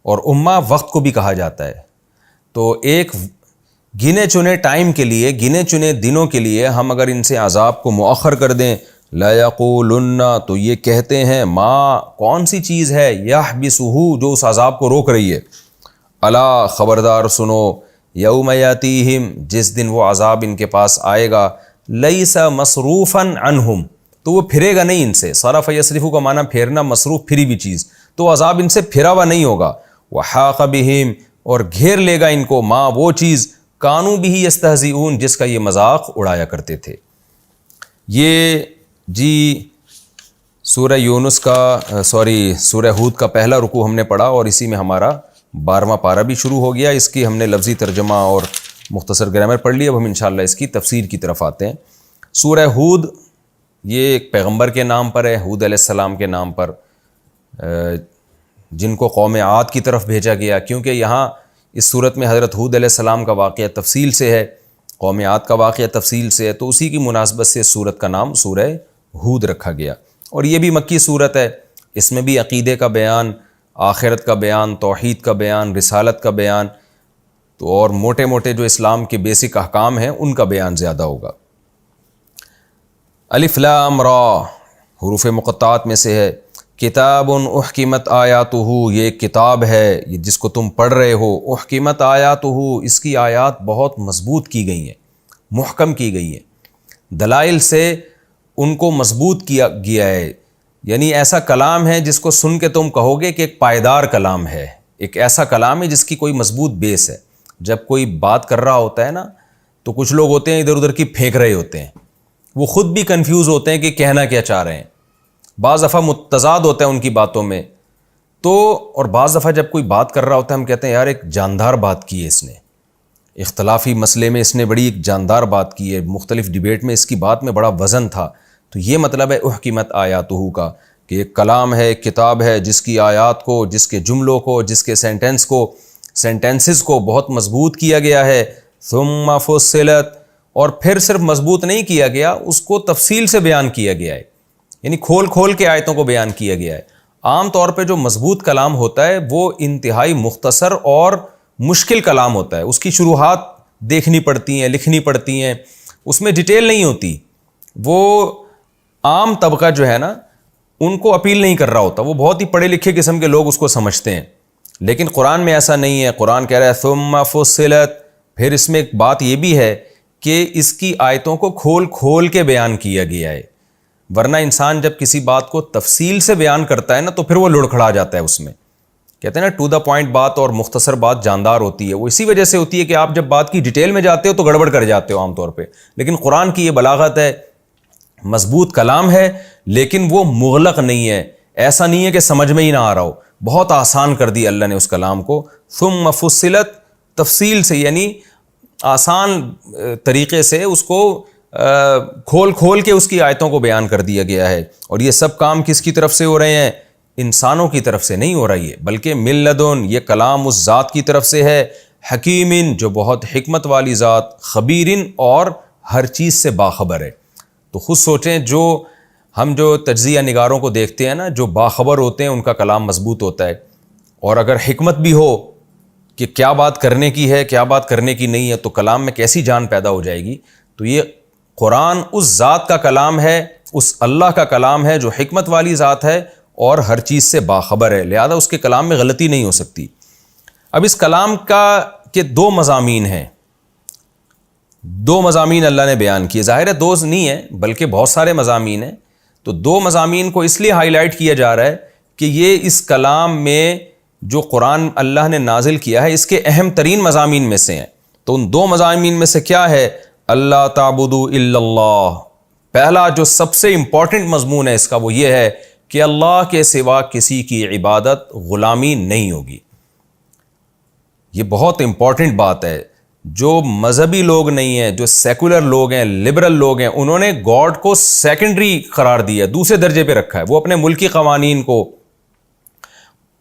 اور امہ وقت کو بھی کہا جاتا ہے. تو ایک گنے چنے ٹائم کے لیے، گنے چنے دنوں کے لیے ہم اگر ان سے عذاب کو مؤخر کر دیں، لَيَقُولُنَّ تو یہ کہتے ہیں، ما کون سی چیز ہے، يَحْبِسُهُ جو اس عذاب کو روک رہی ہے. الا خبردار سنو، یوم یاتیہم جس دن وہ عذاب ان کے پاس آئے گا، لیس مصروفا عنہم تو وہ پھرے گا نہیں ان سے. صرف یصرف کا معنی پھیرنا، مصروف پھری بھی چیز، تو عذاب ان سے پھرا ہوا نہیں ہوگا. وحاق بہم اور گھیر لے گا ان کو، ما وہ چیز، کانوا بہ یستہزئون جس کا یہ مذاق اڑایا کرتے تھے. یہ جی سورہ یونس کا سورہ ہود کا پہلا رکوع ہم نے پڑھا اور اسی میں ہمارا 12واں پارہ بھی شروع ہو گیا. اس کی ہم نے لفظی ترجمہ اور مختصر گرامر پڑھ لی. اب ہم انشاءاللہ اس کی تفسیر کی طرف آتے ہیں. سورہ ہود یہ ایک پیغمبر کے نام پر ہے، ہود علیہ السلام کے نام پر، جن کو قوم عاد کی طرف بھیجا گیا، کیونکہ یہاں اس صورت میں حضرت ہود علیہ السلام کا واقعہ تفصیل سے ہے، قوم عاد کا واقعہ تفصیل سے ہے، تو اسی کی مناسبت سے اس صورت کا نام سورہ ہود رکھا گیا. اور یہ بھی مکی صورت ہے، اس میں بھی عقیدے کا بیان، آخرت کا بیان، توحید کا بیان، رسالت کا بیان، تو اور موٹے موٹے جو اسلام کے بیسک احکام ہیں ان کا بیان زیادہ ہوگا. الف لام را حروف مقطعات میں سے ہے. کتاب احکمت آیاتہ یہ ایک کتاب ہے جس کو تم پڑھ رہے ہو. احکمت آیاتہ اس کی آیات بہت مضبوط کی گئی ہیں، محکم کی گئی ہیں، دلائل سے ان کو مضبوط کیا گیا ہے. یعنی ایسا کلام ہے جس کو سن کے تم کہو گے کہ ایک پائیدار کلام ہے، ایک ایسا کلام ہے جس کی کوئی مضبوط بیس ہے. جب کوئی بات کر رہا ہوتا ہے نا تو کچھ لوگ ہوتے ہیں ادھر ادھر کی پھینک رہے ہوتے ہیں، وہ خود بھی کنفیوز ہوتے ہیں کہ کہنا کیا چاہ رہے ہیں. بعض دفعہ متضاد ہوتا ہے ان کی باتوں میں، تو اور بعض دفعہ جب کوئی بات کر رہا ہوتا ہے ہم کہتے ہیں یار ایک جاندار بات کی ہے اس نے، اختلافی مسئلے میں اس نے بڑی ایک جاندار بات کی ہے، مختلف ڈیبیٹ میں اس کی بات میں بڑا وزن تھا. تو یہ مطلب ہے احکمت آیاتہ کا، کہ ایک کلام ہے، ایک کتاب ہے جس کی آیات کو، جس کے جملوں کو، جس کے سینٹنسز کو بہت مضبوط کیا گیا ہے. ثم فصلت اور پھر صرف مضبوط نہیں کیا گیا، اس کو تفصیل سے بیان کیا گیا ہے، یعنی کھول کھول کے آیتوں کو بیان کیا گیا ہے. عام طور پہ جو مضبوط کلام ہوتا ہے وہ انتہائی مختصر اور مشکل کلام ہوتا ہے، اس کی شروحات دیکھنی پڑتی ہیں، لکھنی پڑتی ہیں، اس میں ڈیٹیل نہیں ہوتی. وہ عام طبقہ جو ہے نا ان کو اپیل نہیں کر رہا ہوتا، وہ بہت ہی پڑھے لکھے قسم کے لوگ اس کو سمجھتے ہیں. لیکن قرآن میں ایسا نہیں ہے. قرآن کہہ رہا ہے ثم فصلت، پھر اس میں ایک بات یہ بھی ہے کہ اس کی آیتوں کو کھول کھول کے بیان کیا گیا ہے. ورنہ انسان جب کسی بات کو تفصیل سے بیان کرتا ہے نا تو پھر وہ لڑکھڑا جاتا ہے اس میں، کہتے ہیں نا ٹو دا پوائنٹ بات اور مختصر بات جاندار ہوتی ہے. وہ اسی وجہ سے ہوتی ہے کہ آپ جب بات کی ڈیٹیل میں جاتے ہو تو گڑبڑ کر جاتے ہو عام طور پہ. لیکن قرآن کی یہ بلاغت ہے, مضبوط کلام ہے, لیکن وہ مغلق نہیں ہے. ایسا نہیں ہے کہ سمجھ میں ہی نہ آ رہا ہو, بہت آسان کر دی اللہ نے اس کلام کو. ثم فصلت, تفصیل سے یعنی آسان طریقے سے اس کو کھول کھول کے اس کی آیتوں کو بیان کر دیا گیا ہے. اور یہ سب کام کس کی طرف سے ہو رہے ہیں؟ انسانوں کی طرف سے نہیں ہو رہی ہے, بلکہ من لدن, یہ کلام اس ذات کی طرف سے ہے, حکیمن, جو بہت حکمت والی ذات, خبیرن, اور ہر چیز سے باخبر ہے. تو خود سوچیں, ہم جو تجزیہ نگاروں کو دیکھتے ہیں نا, جو باخبر ہوتے ہیں ان کا کلام مضبوط ہوتا ہے. اور اگر حکمت بھی ہو کہ کیا بات کرنے کی ہے کیا بات کرنے کی نہیں ہے, تو کلام میں کیسی جان پیدا ہو جائے گی. تو یہ قرآن اس ذات کا کلام ہے, اس اللہ کا کلام ہے جو حکمت والی ذات ہے اور ہر چیز سے باخبر ہے, لہذا اس کے کلام میں غلطی نہیں ہو سکتی. اب اس کلام کے دو مضامین ہیں, دو مضامین اللہ نے بیان کیے. ظاہر ہے دو نہیں ہیں بلکہ بہت سارے مضامین ہیں. تو دو مضامین کو اس لیے ہائی لائٹ کیا جا رہا ہے کہ یہ اس کلام میں جو قرآن اللہ نے نازل کیا ہے اس کے اہم ترین مضامین میں سے ہیں. تو ان دو مضامین میں سے کیا ہے؟ اللہ تعبدوا الا اللہ. پہلا جو سب سے امپورٹنٹ مضمون ہے اس کا وہ یہ ہے کہ اللہ کے سوا کسی کی عبادت غلامی نہیں ہوگی. یہ بہت امپورٹنٹ بات ہے. جو مذہبی لوگ نہیں ہیں, جو سیکولر لوگ ہیں, لبرل لوگ ہیں, انہوں نے گاڈ کو سیکنڈری قرار دیا, دوسرے درجے پہ رکھا ہے. وہ اپنے ملکی قوانین کو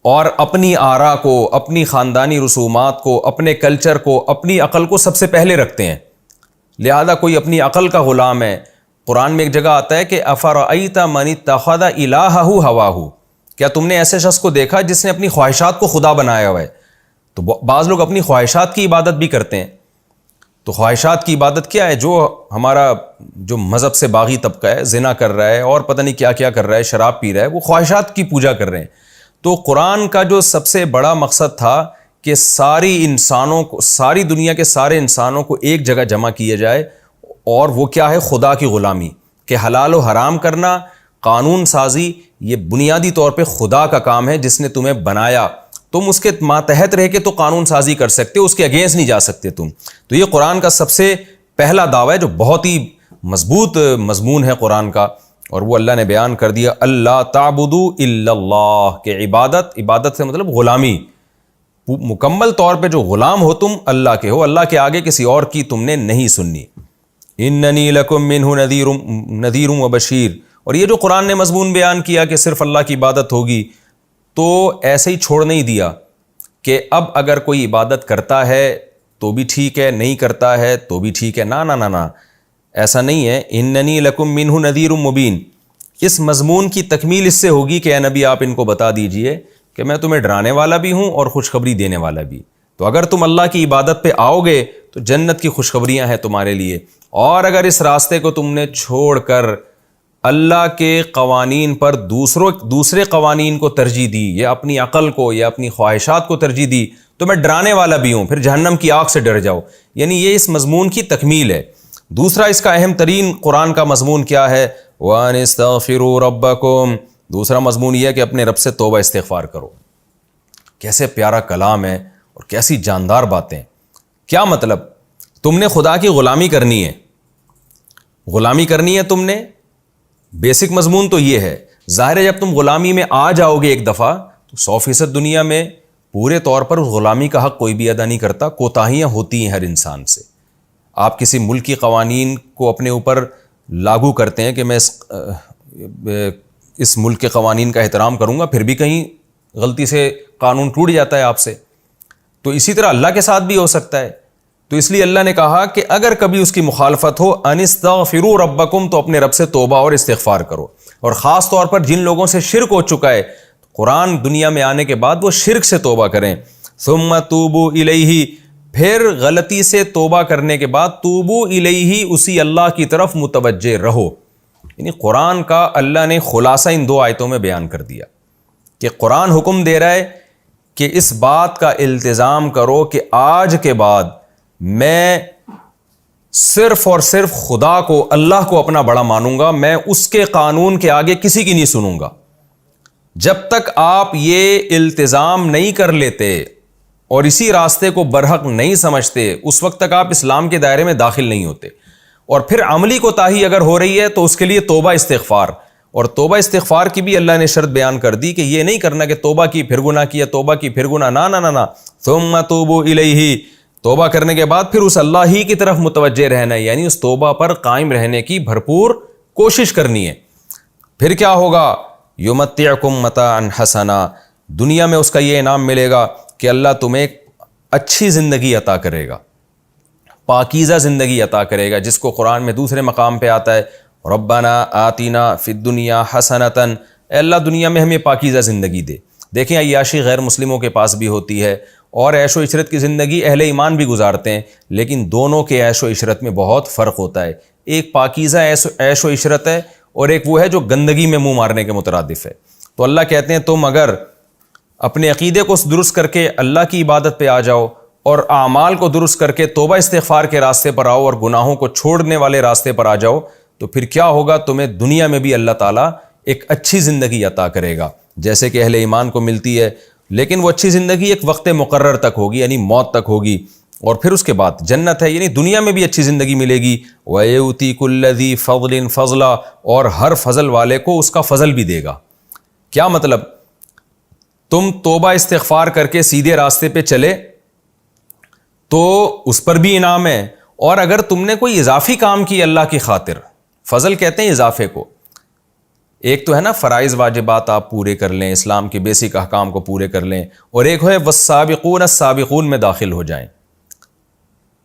اور اپنی آرا کو, اپنی خاندانی رسومات کو, اپنے کلچر کو, اپنی عقل کو سب سے پہلے رکھتے ہیں. لہذا کوئی اپنی عقل کا غلام ہے. قرآن میں ایک جگہ آتا ہے کہ افرأیت من اتخذ الہہ ہواہ, کیا تم نے ایسے شخص کو دیکھا جس نے اپنی خواہشات کو خدا بنایا ہوا ہے؟ تو بعض لوگ اپنی خواہشات کی عبادت بھی کرتے ہیں. تو خواہشات کی عبادت کیا ہے؟ جو ہمارا جو مذہب سے باغی طبقہ ہے, زنا کر رہا ہے اور پتہ نہیں کیا کیا کر رہا ہے, شراب پی رہا ہے, وہ خواہشات کی پوجا کر رہے ہیں. تو قرآن کا جو سب سے بڑا مقصد تھا کہ ساری دنیا کے سارے انسانوں کو ایک جگہ جمع کیا جائے, اور وہ کیا ہے؟ خدا کی غلامی. کہ حلال و حرام کرنا, قانون سازی, یہ بنیادی طور پہ خدا کا کام ہے جس نے تمہیں بنایا. تم اس کے ماتحت رہ کے تو قانون سازی کر سکتے ہو, اس کے اگینسٹ نہیں جا سکتے تم. تو یہ قرآن کا سب سے پہلا دعویٰ ہے جو بہت ہی مضبوط مضمون ہے قرآن کا, اور وہ اللہ نے بیان کر دیا اللہ تعبدوا الا اللہ, کہ عبادت سے مطلب غلامی, مکمل طور پہ جو غلام ہو تم اللہ کے ہو, اللہ کے آگے کسی اور کی تم نے نہیں سننی. اننی لکم منہ نذیر و بشیر. اور یہ جو قرآن نے مضمون بیان کیا کہ صرف اللہ کی عبادت ہوگی, تو ایسے ہی چھوڑ نہیں دیا کہ اب اگر کوئی عبادت کرتا ہے تو بھی ٹھیک ہے, نہیں کرتا ہے تو بھی ٹھیک ہے. نا, ایسا نہیں ہے. اننی لکم منہ نذیر مبین. اس مضمون کی تکمیل اس سے ہوگی کہ اے نبی آپ ان کو بتا دیجئے کہ میں تمہیں ڈرانے والا بھی ہوں اور خوشخبری دینے والا بھی. تو اگر تم اللہ کی عبادت پہ آؤ گے تو جنت کی خوشخبریاں ہیں تمہارے لیے, اور اگر اس راستے کو تم نے چھوڑ کر اللہ کے قوانین پر دوسرے قوانین کو ترجیح دی, یا اپنی عقل کو یا اپنی خواہشات کو ترجیح دی, تو میں ڈرانے والا بھی ہوں, پھر جہنم کی آگ سے ڈر جاؤ. یعنی یہ اس مضمون کی تکمیل ہے. دوسرا اس کا اہم ترین قرآن کا مضمون کیا ہے؟ وَأَنِ اسْتَغْفِرُوا رَبَّكُمْ. دوسرا مضمون یہ ہے کہ اپنے رب سے توبہ استغفار کرو. کیسے پیارا کلام ہے اور کیسی جاندار باتیں. کیا مطلب؟ تم نے خدا کی غلامی کرنی ہے تم نے. بیسک مضمون تو یہ ہے. ظاہر ہے جب تم غلامی میں آ جاؤ گے ایک دفعہ, تو 100% دنیا میں پورے طور پر غلامی کا حق کوئی بھی ادا نہیں کرتا. کوتاہیاں ہوتی ہیں ہر انسان سے. آپ کسی ملک کی قوانین کو اپنے اوپر لاگو کرتے ہیں کہ میں اس ملک کے قوانین کا احترام کروں گا, پھر بھی کہیں غلطی سے قانون ٹوٹ جاتا ہے آپ سے. تو اسی طرح اللہ کے ساتھ بھی ہو سکتا ہے. تو اس لیے اللہ نے کہا کہ اگر کبھی اس کی مخالفت ہو, ان استغفروا ربکم, تو اپنے رب سے توبہ اور استغفار کرو. اور خاص طور پر جن لوگوں سے شرک ہو چکا ہے, قرآن دنیا میں آنے کے بعد وہ شرک سے توبہ کریں. ثم توبوا الیہ, پھر غلطی سے توبہ کرنے کے بعد توبوا الیہ, اسی اللہ کی طرف متوجہ رہو. یعنی قرآن کا اللہ نے خلاصہ ان دو آیتوں میں بیان کر دیا کہ قرآن حکم دے رہا ہے کہ اس بات کا التزام کرو کہ آج کے بعد میں صرف اور صرف خدا کو, اللہ کو اپنا بڑا مانوں گا, میں اس کے قانون کے آگے کسی کی نہیں سنوں گا. جب تک آپ یہ التزام نہیں کر لیتے اور اسی راستے کو برحق نہیں سمجھتے اس وقت تک آپ اسلام کے دائرے میں داخل نہیں ہوتے. اور پھر عملی کوتاہی اگر ہو رہی ہے تو اس کے لیے توبہ استغفار، اور توبہ استغفار کی بھی اللہ نے شرط بیان کر دی کہ یہ نہیں کرنا کہ توبہ کی پھر گناہ کیا، توبہ کی پھر گناہ، نہ نہ نہ، ثم توبوا الیہ، توبہ کرنے کے بعد پھر اس اللہ ہی کی طرف متوجہ رہنا ہے، یعنی اس توبہ پر قائم رہنے کی بھرپور کوشش کرنی ہے. پھر کیا ہوگا؟ یمتعکم متاعا حسنا، دنیا میں اس کا یہ انعام ملے گا کہ اللہ تمہیں ایک اچھی زندگی عطا کرے گا، پاکیزہ زندگی عطا کرے گا، جس کو قرآن میں دوسرے مقام پہ آتا ہے ربنا آتینا فی الدنیا حسنۃ، اے اللہ دنیا میں ہمیں پاکیزہ زندگی دے. دیکھیں عیاشی غیر مسلموں کے پاس بھی ہوتی ہے اور عیش و عشرت کی زندگی اہل ایمان بھی گزارتے ہیں، لیکن دونوں کے عیش و عشرت میں بہت فرق ہوتا ہے. ایک پاکیزہ عیش و عشرت ہے اور ایک وہ ہے جو گندگی میں منہ مارنے کے مترادف ہے. تو اللہ کہتے ہیں تم اگر اپنے عقیدے کو درست کر کے اللہ کی عبادت پہ آ جاؤ اور اعمال کو درست کر کے توبہ استغفار کے راستے پر آؤ اور گناہوں کو چھوڑنے والے راستے پر آ جاؤ، تو پھر کیا ہوگا؟ تمہیں دنیا میں بھی اللہ تعالیٰ ایک اچھی زندگی عطا کرے گا جیسے کہ اہل ایمان کو ملتی ہے، لیکن وہ اچھی زندگی ایک وقت مقرر تک ہوگی، یعنی موت تک ہوگی، اور پھر اس کے بعد جنت ہے، یعنی دنیا میں بھی اچھی زندگی ملے گی. وَيُؤْتِي كُلَّ ذِي فَضْلٍ فَضْلًا، اور ہر فضل والے کو اس کا فضل بھی دے گا. کیا مطلب؟ تم توبہ استغفار کر کے سیدھے راستے پہ چلے تو اس پر بھی انعام ہے، اور اگر تم نے کوئی اضافی کام کی اللہ کی خاطر، فضل کہتے ہیں اضافے کو، ایک تو ہے نا فرائض واجبات آپ پورے کر لیں، اسلام کے بیسک احکام کو پورے کر لیں، اور ایک ہے والسابقون السابقون میں داخل ہو جائیں،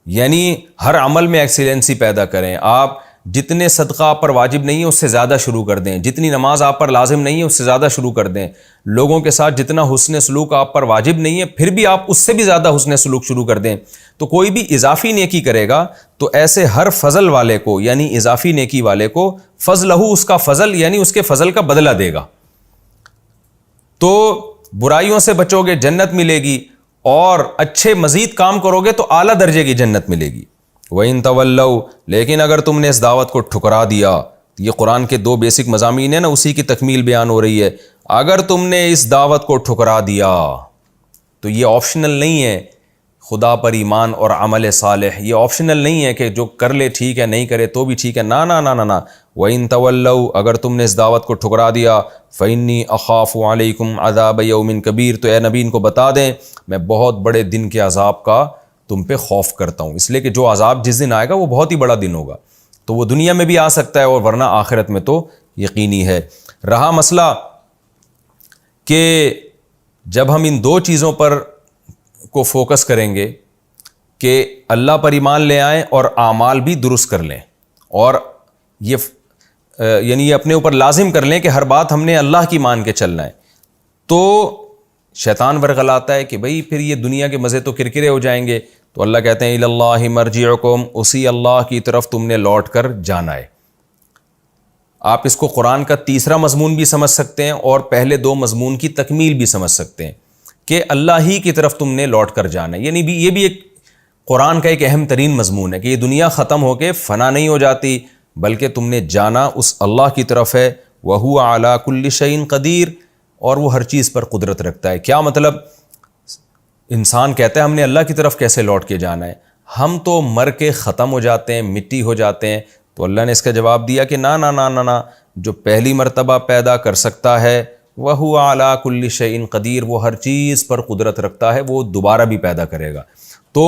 یعنی ہر عمل میں ایکسیلنسی پیدا کریں. آپ جتنے صدقہ آپ پر واجب نہیں ہے اس سے زیادہ شروع کر دیں، جتنی نماز آپ پر لازم نہیں ہے اس سے زیادہ شروع کر دیں، لوگوں کے ساتھ جتنا حسن سلوک آپ پر واجب نہیں ہے پھر بھی آپ اس سے بھی زیادہ حسن سلوک شروع کر دیں. تو کوئی بھی اضافی نیکی کرے گا تو ایسے ہر فضل والے کو، یعنی اضافی نیکی والے کو، فضلہ، اس کا فضل یعنی اس کے فضل کا بدلہ دے گا. تو برائیوں سے بچو گے جنت ملے گی، اور اچھے مزید کام کرو گے تو اعلیٰ درجے کی جنت ملے گی. وَإِن تَوَلَّوْا، لیکن اگر تم نے اس دعوت کو ٹھکرا دیا، یہ قرآن کے دو بیسک مضامین ہیں نا، اسی کی تکمیل بیان ہو رہی ہے. اگر تم نے اس دعوت کو ٹھکرا دیا تو یہ آپشنل نہیں ہے، خدا پر ایمان اور عمل صالح یہ آپشنل نہیں ہے کہ جو کر لے ٹھیک ہے، نہیں کرے تو بھی ٹھیک ہے، نہ نہ نہ نہ. وَإِن تَوَلَّوْا، اگر تم نے اس دعوت کو ٹھکرا دیا، فَإِنِّي أَخَافُ عَلَيْكُمْ عَذَابَ يَوْمٍ كَبِيرٍ، تو اے نبی ان کو بتا دیں میں بہت بڑے دن کے عذاب کا تم پہ خوف کرتا ہوں، اس لیے کہ جو عذاب جس دن آئے گا وہ بہت ہی بڑا دن ہوگا. تو وہ دنیا میں بھی آ سکتا ہے اور ورنہ آخرت میں تو یقینی ہے. رہا مسئلہ کہ جب ہم ان دو چیزوں پر کو فوکس کریں گے کہ اللہ پر ایمان لے آئیں اور اعمال بھی درست کر لیں، اور یہ یعنی یہ اپنے اوپر لازم کر لیں کہ ہر بات ہم نے اللہ کی مان کے چلنا ہے، تو شیطان ورغلاتا ہے کہ بھئی پھر یہ دنیا کے مزے تو کرکرے ہو جائیں گے. تو اللہ کہتے ہیں الی اللہ مرجعکم، اسی اللہ کی طرف تم نے لوٹ کر جانا ہے. آپ اس کو قرآن کا تیسرا مضمون بھی سمجھ سکتے ہیں اور پہلے دو مضمون کی تکمیل بھی سمجھ سکتے ہیں کہ اللہ ہی کی طرف تم نے لوٹ کر جانا ہے. یعنی یہ بھی ایک قرآن کا ایک اہم ترین مضمون ہے کہ یہ دنیا ختم ہو کے فنا نہیں ہو جاتی، بلکہ تم نے جانا اس اللہ کی طرف ہے. وَهُوَ عَلَىٰ كُلِّ شَيْءٍ قَدِيرٌ، اور وہ ہر چیز پر قدرت رکھتا ہے. کیا مطلب؟ انسان کہتا ہے ہم نے اللہ کی طرف کیسے لوٹ کے جانا ہے، ہم تو مر کے ختم ہو جاتے ہیں، مٹی ہو جاتے ہیں. تو اللہ نے اس کا جواب دیا کہ نہ نہ نہ نہ نہ، جو پہلی مرتبہ پیدا کر سکتا ہے وَهُوَ عَلَىٰ كُلِّ شَيْءٍ قَدِيرٌ، وہ ہر چیز پر قدرت رکھتا ہے، وہ دوبارہ بھی پیدا کرے گا. تو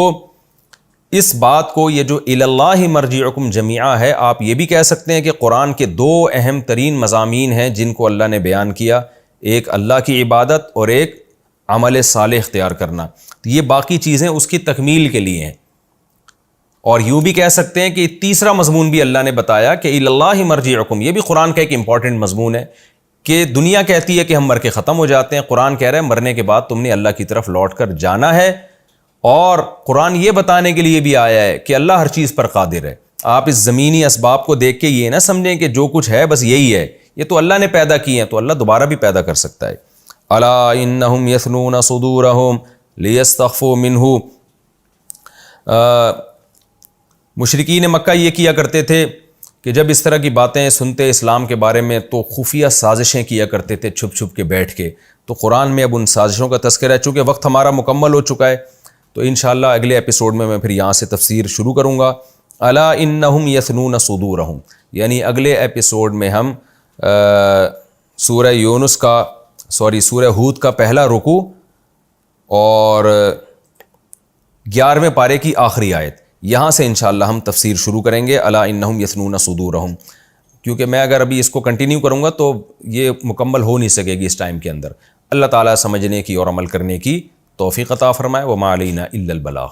اس بات کو یہ جو الی اللہ مرجعکم جمیعا ہے، آپ یہ بھی کہہ سکتے ہیں کہ قرآن کے دو اہم ترین مضامین ہیں جن کو اللہ نے بیان کیا، ایک اللہ کی عبادت اور ایک عمل صالح اختیار کرنا. تو یہ باقی چیزیں اس کی تکمیل کے لیے ہیں. اور یوں بھی کہہ سکتے ہیں کہ تیسرا مضمون بھی اللہ نے بتایا کہ الی اللہ مرجعکم، یہ بھی قرآن کا ایک امپورٹنٹ مضمون ہے کہ دنیا کہتی ہے کہ ہم مر کے ختم ہو جاتے ہیں، قرآن کہہ رہا ہے مرنے کے بعد تم نے اللہ کی طرف لوٹ کر جانا ہے. اور قرآن یہ بتانے کے لیے بھی آیا ہے کہ اللہ ہر چیز پر قادر ہے. آپ اس زمینی اسباب کو دیکھ کے یہ نہ سمجھیں کہ جو کچھ ہے بس یہی ہے، یہ تو اللہ نے پیدا کی ہیں، تو اللہ دوبارہ بھی پیدا کر سکتا ہے. الا انہم یثنون صدورہم لیستخفوا منہ، مشرکین مکہ یہ کیا کرتے تھے کہ جب اس طرح کی باتیں سنتے اسلام کے بارے میں تو خفیہ سازشیں کیا کرتے تھے چھپ چھپ کے بیٹھ کے. تو قرآن میں اب ان سازشوں کا تذکرہ ہے. چونکہ وقت ہمارا مکمل ہو چکا ہے تو انشاءاللہ اگلے ایپیسوڈ میں پھر یہاں سے تفسیر شروع کروں گا. الا انہم یثنون صدورہم، یعنی اگلے ایپیسوڈ میں ہم سورہ ہود کا پہلا رکوع اور 11ویں پارے کی آخری آیت، یہاں سے انشاءاللہ ہم تفسیر شروع کریں گے. الا انہم یثنون صدورہم، کیونکہ میں اگر ابھی اس کو کنٹینیو کروں گا تو یہ مکمل ہو نہیں سکے گی اس ٹائم کے اندر. اللہ تعالیٰ سمجھنے کی اور عمل کرنے کی توفیق عطا فرمائے. وما علینا الا البلاغ.